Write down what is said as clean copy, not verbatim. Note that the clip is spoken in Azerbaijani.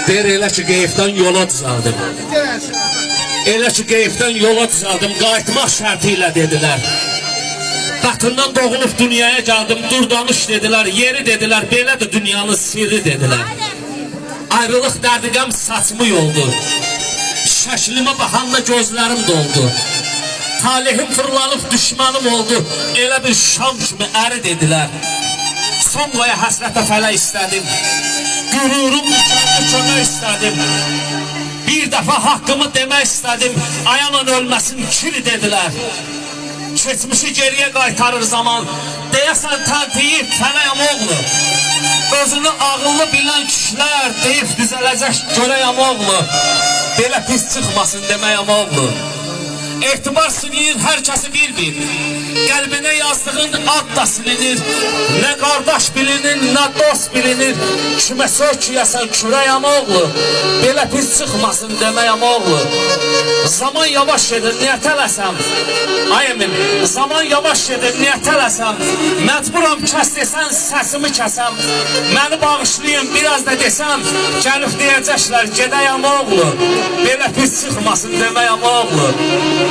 Der elə ki qeyfdən yola düzəldim. Elə ki qeyfdən yola düzəldim, qayıtmaq şərti ilə dedilər. Qatından doğulub dünyaya gəldim, dur danış dedilər, yeri dedilər, belədir dünyanın sirri dedilər. Ayrılıq dərdiqəm saçımı yoldu, şəklimə baxanda gözlərim doldu. Talihim fırlanıb düşmanım oldu, elə bir şam kimi əri dedilər. Son qoya həsrətə fələ istədim, qürurum düşəndə kömək istədim. Bir dəfə haqqımı demək istədim, ayağımın ölməsin kiri dedilər. Keçmişi geriye qaytarır zaman, deyəsən təntiyib fənəyəm oğlu. Özünü ağıllı bilən kişilər deyib düzələcək görəyəm oğlu. Belə pis çıxmasın deməyəm oğlu. Etibar silinir, hər kəsi bir-bir. Qəlbinə yazdığın ad da silinir. Nə qardaş bilinir, nə dost bilinir. Kimə söküyəsən kürəyəm oğlu. Belə pis çıxmasın deməyəm oğlu. Zaman yavaş gedir, niyə tələsəm? Ay əmim, zaman yavaş gedir, niyə tələsəm? Məcburam kəs desən, səsimi kəsəm. Məni bağışlayın, biraz da desəm, gəlib deyəcəklər, gedəyəm oğlu. Belə pis çıxmasın deməyəm oğlu.